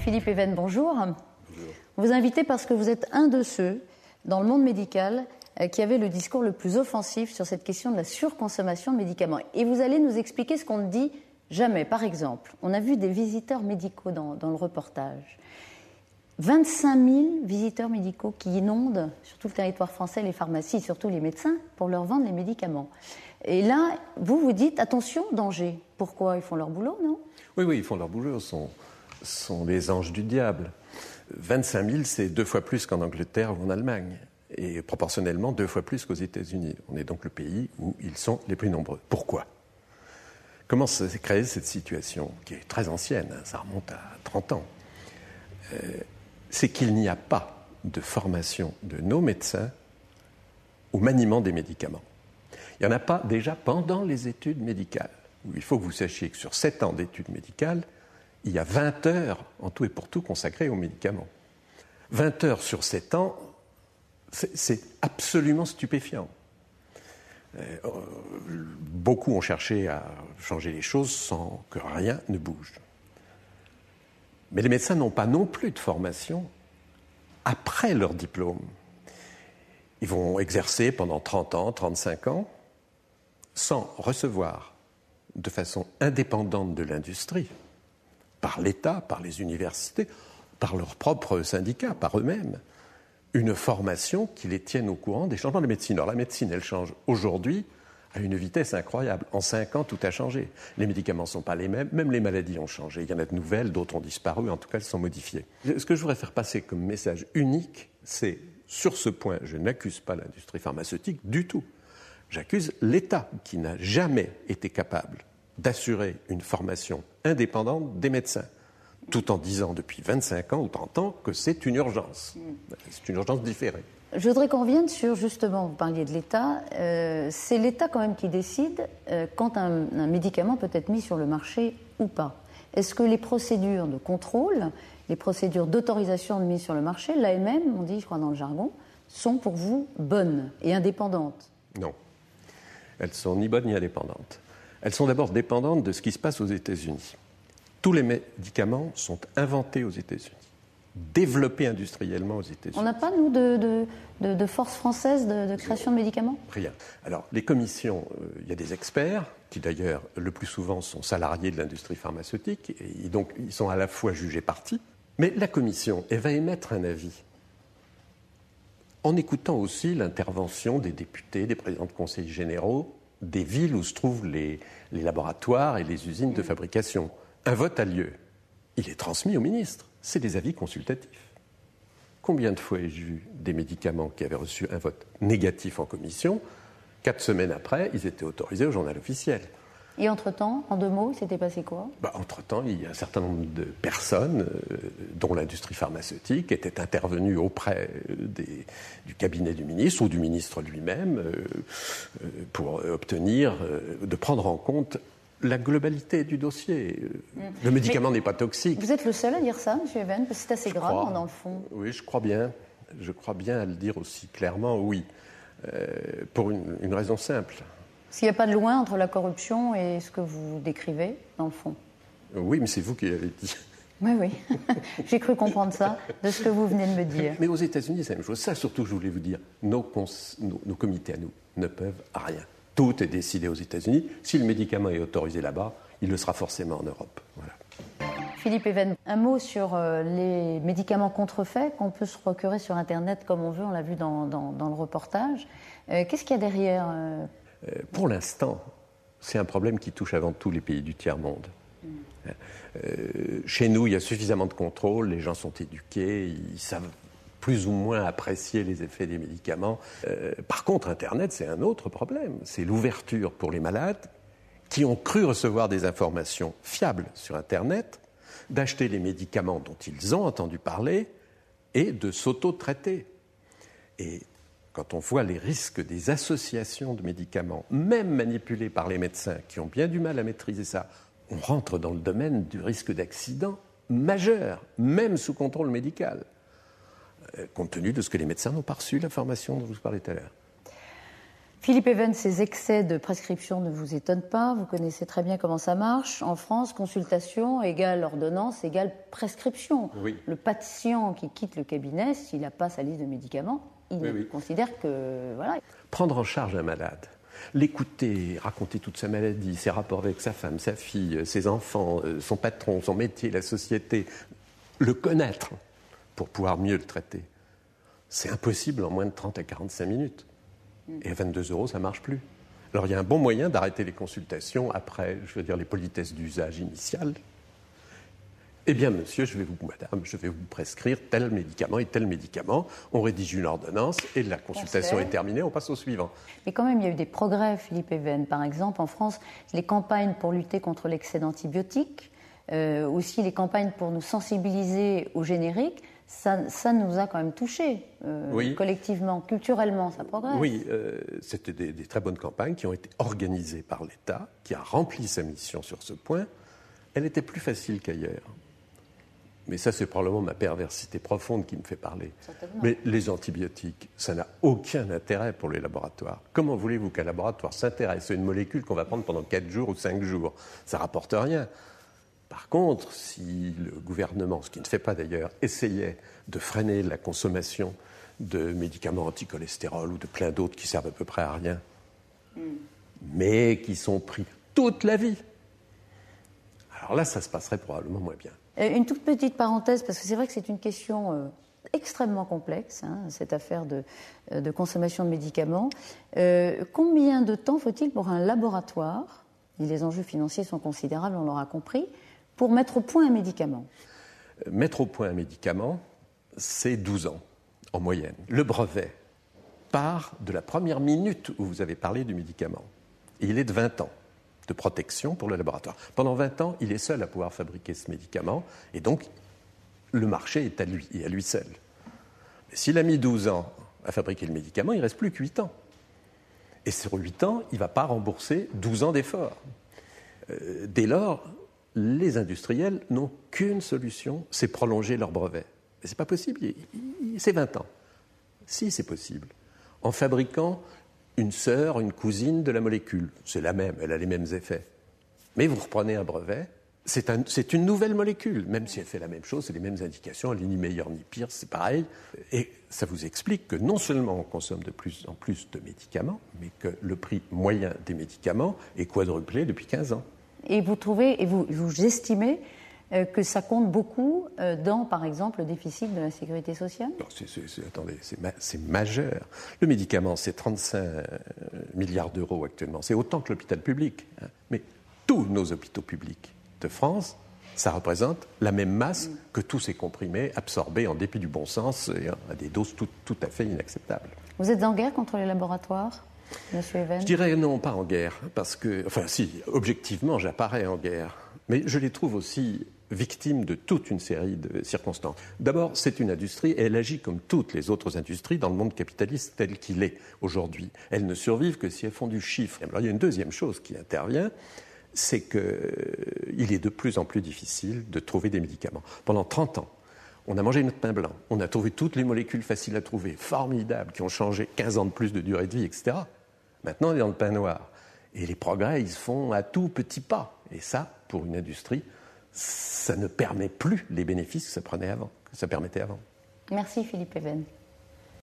Philippe Even, bonjour. Bonjour. Vous invitez parce que vous êtes un de ceux, dans le monde médical, qui avait le discours le plus offensif sur cette question de la surconsommation de médicaments. Et vous allez nous expliquer ce qu'on ne dit jamais. Par exemple, on a vu des visiteurs médicaux dans le reportage. 25 000 visiteurs médicaux qui inondent sur tout le territoire français les pharmacies, surtout les médecins, pour leur vendre les médicaments. Et là, vous dites, attention, danger. Pourquoi? Ils font leur boulot, non? Oui, ils font leur boulot, sont les anges du diable. 25 000, c'est 2 fois plus qu'en Angleterre ou en Allemagne, et proportionnellement 2 fois plus qu'aux États-Unis. On est donc le pays où ils sont les plus nombreux. Pourquoi? Comment s'est créée cette situation, qui est très ancienne, ça remonte à 30 ans? C'est qu'il n'y a pas de formation de nos médecins au maniement des médicaments. Il n'y en a pas déjà pendant les études médicales. Il faut que vous sachiez que sur 7 ans d'études médicales, il y a 20 heures en tout et pour tout consacrées aux médicaments. 20 heures sur 7 ans, c'est absolument stupéfiant. Beaucoup ont cherché à changer les choses sans que rien ne bouge. Mais les médecins n'ont pas non plus de formation après leur diplôme. Ils vont exercer pendant 30 ans, 35 ans, sans recevoir de façon indépendante de l'industrie, par l'État, par les universités, par leurs propres syndicats, par eux-mêmes, une formation qui les tienne au courant des changements de médecine. Alors la médecine, elle change aujourd'hui à une vitesse incroyable. En 5 ans, tout a changé. Les médicaments ne sont pas les mêmes, même les maladies ont changé. Il y en a de nouvelles, d'autres ont disparu, en tout cas, elles sont modifiées. Ce que je voudrais faire passer comme message unique, c'est, sur ce point, je n'accuse pas l'industrie pharmaceutique du tout. J'accuse l'État qui n'a jamais été capable d'assurer une formation indépendante des médecins, tout en disant depuis 25 ans ou 30 ans que c'est une urgence. C'est une urgence différée. Je voudrais qu'on revienne sur, justement, vous parliez de l'État, c'est l'État quand même qui décide quand un médicament peut être mis sur le marché ou pas. Est-ce que les procédures de contrôle, les procédures d'autorisation de mise sur le marché, l'AMM, on dit, je crois dans le jargon, sont pour vous bonnes et indépendantes? Non. Elles sont ni bonnes ni indépendantes. Elles sont d'abord dépendantes de ce qui se passe aux États-Unis. Tous les médicaments sont inventés aux États-Unis, développés industriellement aux États-Unis. On n'a pas, nous, de force française de création de médicaments? Rien. Alors, les commissions, il y a des experts, qui d'ailleurs, le plus souvent, sont salariés de l'industrie pharmaceutique, et donc ils sont à la fois jugés partis, mais la commission, elle va émettre un avis, en écoutant aussi l'intervention des députés, des présidents de conseils généraux, des villes où se trouvent les laboratoires et les usines de fabrication. Un vote a lieu. Il est transmis au ministre. C'est des avis consultatifs. Combien de fois ai-je vu des médicaments qui avaient reçu un vote négatif en commission, 4 semaines après, ils étaient autorisés au journal officiel. Et entre-temps, en 2 mots, il s'était passé quoi? Entre-temps, il y a un certain nombre de personnes, dont l'industrie pharmaceutique, étaient intervenues auprès du cabinet du ministre ou du ministre lui-même pour obtenir de prendre en compte la globalité du dossier. Le médicament n'est pas toxique. Vous êtes le seul à dire ça, M. Even, parce que c'est assez grave dans le fond. Oui, je crois bien. Je crois bien à le dire aussi clairement, oui. Pour une raison simple. Parce qu'il n'y a pas de lien entre la corruption et ce que vous décrivez, dans le fond. Oui, mais c'est vous qui l'avez dit. Oui. J'ai cru comprendre ça de ce que vous venez de me dire. Mais aux États-Unis, c'est la même chose. Ça, surtout, je voulais vous dire, nos comités à nous ne peuvent rien. Tout est décidé aux États-Unis. Si le médicament est autorisé là-bas, il le sera forcément en Europe. Voilà. Philippe Even, un mot sur les médicaments contrefaits qu'on peut se procurer sur Internet comme on veut, on l'a vu dans le reportage. Qu'est-ce qu'il y a derrière Pour l'instant, c'est un problème qui touche avant tout les pays du tiers-monde. Chez nous, il y a suffisamment de contrôle, les gens sont éduqués, ils savent plus ou moins apprécier les effets des médicaments. Par contre, Internet, c'est un autre problème. C'est l'ouverture pour les malades qui ont cru recevoir des informations fiables sur Internet, d'acheter les médicaments dont ils ont entendu parler et de s'auto-traiter. Et quand on voit les risques des associations de médicaments, même manipulés par les médecins, qui ont bien du mal à maîtriser ça, on rentre dans le domaine du risque d'accident majeur, même sous contrôle médical, compte tenu de ce que les médecins n'ont pas reçu, la formation dont je vous parlais tout à l'heure. Philippe Even, ces excès de prescription ne vous étonnent pas, vous connaissez très bien comment ça marche. En France, consultation égale ordonnance égale prescription. Oui. Le patient qui quitte le cabinet, s'il n'a pas sa liste de médicaments, il considère que... Voilà. Prendre en charge un malade, l'écouter, raconter toute sa maladie, ses rapports avec sa femme, sa fille, ses enfants, son patron, son métier, la société, le connaître pour pouvoir mieux le traiter, c'est impossible en moins de 30 à 45 minutes. Et à 22 €, ça ne marche plus. Alors il y a un bon moyen d'arrêter les consultations après, je veux dire, les politesses d'usage initiales. Eh bien, monsieur, madame, je vais vous prescrire tel médicament et tel médicament. On rédige une ordonnance et la consultation est terminée, on passe au suivant. Mais quand même, il y a eu des progrès, Philippe Even. Par exemple, en France, les campagnes pour lutter contre l'excès d'antibiotiques, aussi les campagnes pour nous sensibiliser au générique, ça nous a quand même touchés, collectivement, culturellement, ça progresse. Oui, c'était des très bonnes campagnes qui ont été organisées par l'État, qui a rempli sa mission sur ce point. Elle était plus facile qu'ailleurs. Mais ça, c'est probablement ma perversité profonde qui me fait parler. Certainement. Mais les antibiotiques, ça n'a aucun intérêt pour les laboratoires. Comment voulez-vous qu'un laboratoire s'intéresse à une molécule qu'on va prendre pendant 4 jours ou 5 jours? Ça ne rapporte rien. Par contre, si le gouvernement, ce qui ne fait pas d'ailleurs, essayait de freiner la consommation de médicaments anticholestérol ou de plein d'autres qui servent à peu près à rien, mais qui sont pris toute la vie, alors là, ça se passerait probablement moins bien. Une toute petite parenthèse, parce que c'est vrai que c'est une question extrêmement complexe, cette affaire de consommation de médicaments. Combien de temps faut-il pour un laboratoire, et les enjeux financiers sont considérables, on l'aura compris, pour mettre au point un médicament? Mettre au point un médicament, c'est 12 ans en moyenne. Le brevet part de la première minute où vous avez parlé du médicament. Et il est de 20 ans de protection pour le laboratoire. Pendant 20 ans, il est seul à pouvoir fabriquer ce médicament, et donc le marché est à lui, et à lui seul. Mais s'il a mis 12 ans à fabriquer le médicament, il ne reste plus que 8 ans. Et sur 8 ans, il ne va pas rembourser 12 ans d'efforts. Dès lors, les industriels n'ont qu'une solution, c'est prolonger leur brevet. Mais ce n'est pas possible, c'est 20 ans. Si, c'est possible. En fabriquant une sœur, une cousine de la molécule. C'est la même, elle a les mêmes effets. Mais vous reprenez un brevet, c'est une nouvelle molécule, même si elle fait la même chose, c'est les mêmes indications, elle n'est ni meilleure ni pire, c'est pareil. Et ça vous explique que non seulement on consomme de plus en plus de médicaments, mais que le prix moyen des médicaments est quadruplé depuis 15 ans. Et vous trouvez, et vous estimez que ça compte beaucoup dans, par exemple, le déficit de la sécurité sociale? Non, attendez, c'est majeur. Le médicament, c'est 35 milliards d'euros actuellement. C'est autant que l'hôpital public. Mais tous nos hôpitaux publics de France, ça représente la même masse que tous ces comprimés absorbés en dépit du bon sens et à des doses tout à fait inacceptables. Vous êtes en guerre contre les laboratoires, Monsieur Even? Je dirais non, pas en guerre, parce que, enfin si, objectivement, j'apparais en guerre, mais je les trouve aussi victimes de toute une série de circonstances. D'abord, c'est une industrie et elle agit comme toutes les autres industries dans le monde capitaliste tel qu'il est aujourd'hui. Elles ne survivent que si elles font du chiffre. Alors, il y a une deuxième chose qui intervient, c'est qu'il est de plus en plus difficile de trouver des médicaments. Pendant 30 ans, on a mangé notre pain blanc, on a trouvé toutes les molécules faciles à trouver, formidables, qui ont changé 15 ans de plus de durée de vie, etc. Maintenant, on est dans le pain noir. Et les progrès, ils se font à tout petits pas. Et ça, pour une industrie, ça ne permet plus les bénéfices que ça permettait avant. Merci Philippe Even.